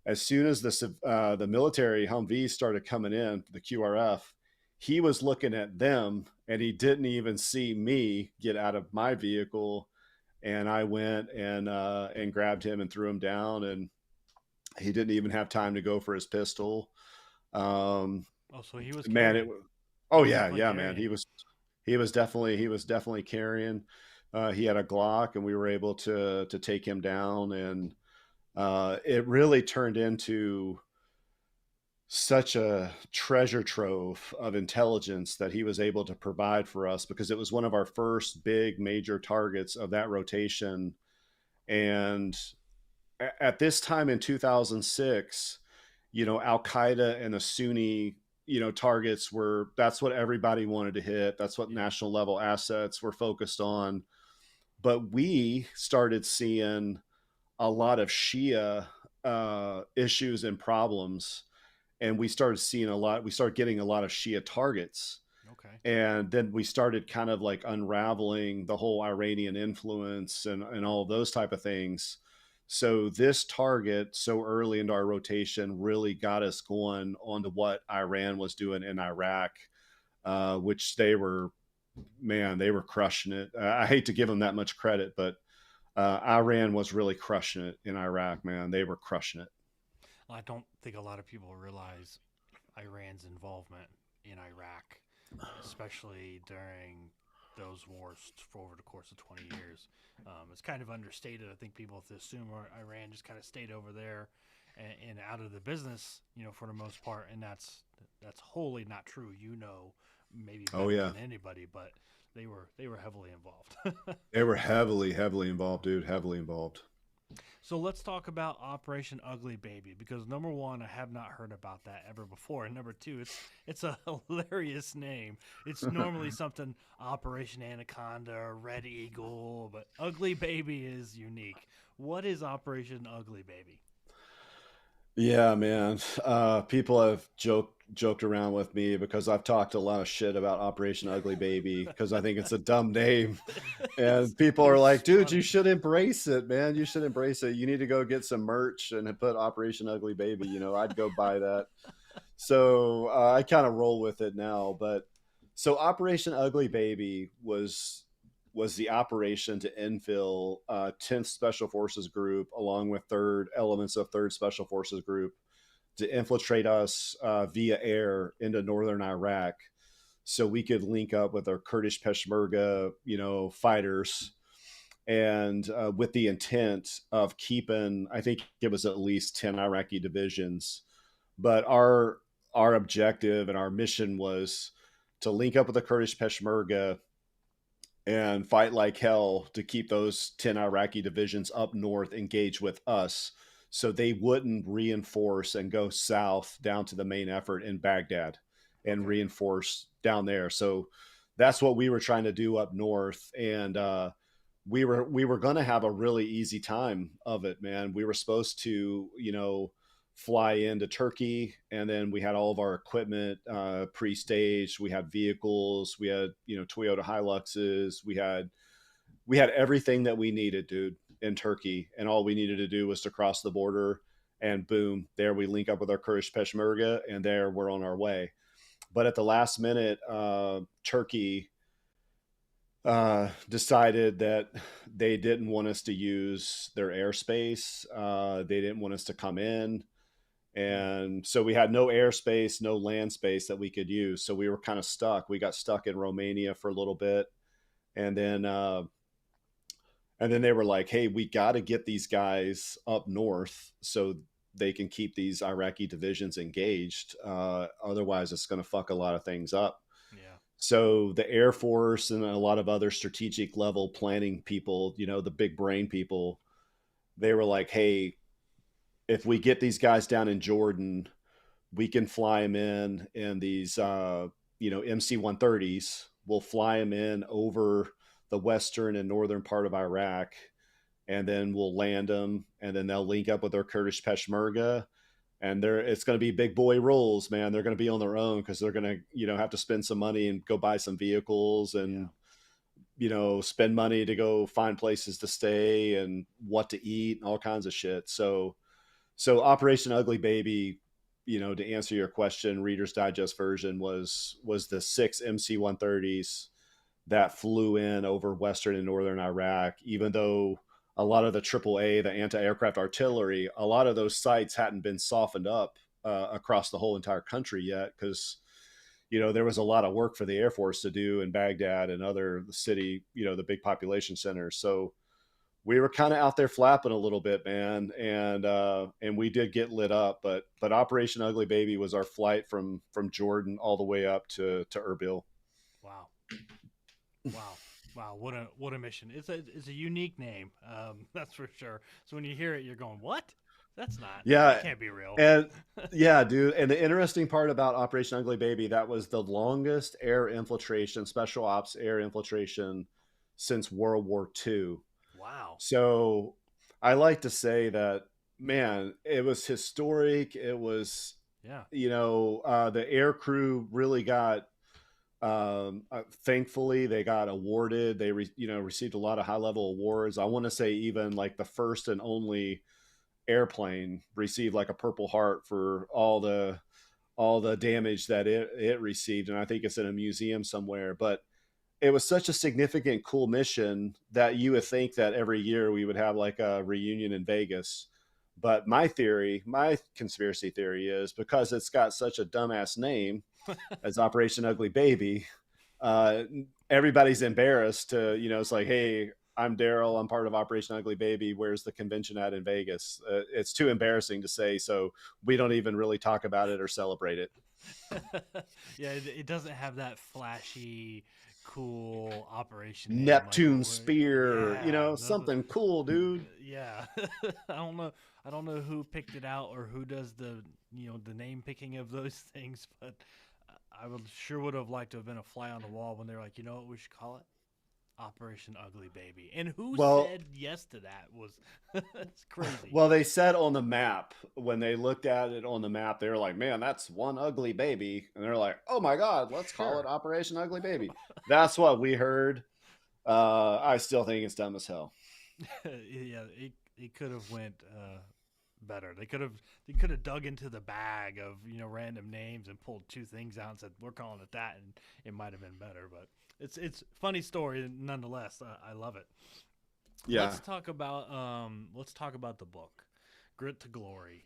as soon as the military Humvees started coming in, the QRF, he was looking at them and he didn't even see me get out of my vehicle. And I went and grabbed him and threw him down, and he didn't even have time to go for his pistol. Um, Oh, so he was man, carrying. He oh was yeah, definitely yeah, man, carrying you. he was definitely carrying. He had a Glock, and we were able to take him down, and it really turned into such a treasure trove of intelligence that he was able to provide for us, because it was one of our first big major targets of that rotation. And at this time in 2006, Al Qaeda and the Sunni, targets were, that's what everybody wanted to hit. That's what Yeah. national level assets were focused on. But we started seeing a lot of Shia issues and problems. And we started getting a lot of Shia targets. Okay. And then we started kind of like unraveling the whole Iranian influence and all of those type of things. So this target so early into our rotation really got us going on to what Iran was doing in Iraq, which they were crushing it. I hate to give them that much credit, but Iran was really crushing it in Iraq, man. They were crushing it. I don't think a lot of people realize Iran's involvement in Iraq, especially during those wars for over the course of 20 years. It's kind of understated. I think people assume Iran just kind of stayed over there and out of the business, for the most part, and that's wholly not true. Maybe Oh better yeah, than anybody, but they were heavily involved. they were heavily, heavily involved, dude. Heavily involved. So let's talk about Operation Ugly Baby, because number one, I have not heard about that ever before, and number two, it's a hilarious name. It's normally something Operation Anaconda or Red Eagle, but Ugly Baby is unique. What is Operation Ugly Baby? Yeah, man. People have joked around with me because I've talked a lot of shit about Operation Ugly Baby because I think it's a dumb name. it's, And people are like, it's dude, you funny. should embrace it, man. You should embrace it. You need to go get some merch and put Operation Ugly Baby. I'd go buy that. So I kind of roll with it now. But so Operation Ugly Baby was the operation to infill 10th Special Forces Group along with third elements of 3rd Special Forces Group to infiltrate us via air into northern Iraq, so we could link up with our Kurdish Peshmerga, fighters, and with the intent of keeping, I think it was at least 10 Iraqi divisions. But our objective and our mission was to link up with the Kurdish Peshmerga and fight like hell to keep those 10 Iraqi divisions up north engaged with us, so they wouldn't reinforce and go south down to the main effort in Baghdad and Okay. reinforce down there. So that's what we were trying to do up north. And we were going to have a really easy time of it, man. We were supposed to, fly into Turkey, and then we had all of our equipment pre-staged. We had vehicles, we had Toyota Hiluxes, we had everything that we needed, dude, in Turkey, and all we needed to do was to cross the border, and boom, there we link up with our Kurdish Peshmerga, and there we're on our way. But at the last minute, Turkey decided that they didn't want us to use their airspace. They didn't want us to come in. Hmm. And so we had no airspace, no land space that we could use. So we were kind of stuck. We got stuck in Romania for a little bit. And then, uh, and then they were like, hey, we got to get these guys up north so they can keep these Iraqi divisions engaged. Otherwise, it's going to fuck a lot of things up. Yeah. So the Air Force and a lot of other strategic level planning people, the big brain people, they were like, hey, if we get these guys down in Jordan, we can fly them in these, MC-130s. We'll fly them in over the western and northern part of Iraq, and then we'll land them, and then they'll link up with their Kurdish Peshmerga, and it's going to be big boy rolls, man. They're going to be on their own because they're going to have to spend some money and go buy some vehicles Yeah. and spend money to go find places to stay and what to eat and all kinds of shit. So So Operation Ugly Baby, to answer your question, Reader's Digest version was the six MC-130s that flew in over western and northern Iraq. Even though a lot of the AAA, the anti-aircraft artillery, a lot of those sites hadn't been softened up across the whole entire country yet, because there was a lot of work for the Air Force to do in Baghdad and other the city, the big population centers. So we were kind of out there flapping a little bit, man, and we did get lit up. But Operation Ugly Baby was our flight from Jordan all the way up to Erbil. Wow. Wow. Wow, what a mission! It's a unique name, that's for sure. So when you hear it, you're going, "What? That Yeah, can't be real." and yeah, dude. And the interesting part about Operation Ugly Baby, that was the longest air infiltration, special ops air infiltration since World War II. Wow. So I like to say that, man, it was historic. It was, Yeah. the air crew really got, thankfully, they got awarded. They, received a lot of high level awards. I want to say even like the first and only airplane received like a Purple Heart for all the damage that it received, and I think it's in a museum somewhere. But it was such a significant, cool mission that you would think that every year we would have like a reunion in Vegas. But my conspiracy theory is because it's got such a dumbass name as Operation Ugly Baby, uh, everybody's embarrassed to, it's like, hey, I'm Daryl. I'm part of Operation Ugly Baby. Where's the convention at in Vegas? It's too embarrassing to say, so we don't even really talk about it or celebrate it. Yeah, it doesn't have that flashy, cool operation name like Neptune what we're. spear, Yeah, nothing. something cool, dude. Yeah, I don't know. I don't know who picked it out or who does the name picking of those things, but I would sure would have liked to have been a fly on the wall when they're like, you know what we should call it? Operation Ugly Baby. And who Well, said yes to that was it's crazy. well, they said on the map, when they looked at it on the map, they were like, "Man, that's one ugly baby," and they're like, "Oh my god, let's call it Sure. Operation Ugly Baby." That's what we heard. I still think it's dumb as hell. Yeah, it could have went better. They could have dug into the bag of random names and pulled two things out and said we're calling it that, and it might have been better. But it's funny story nonetheless. I love it. Yeah. Let's talk about the book, Grit to Glory.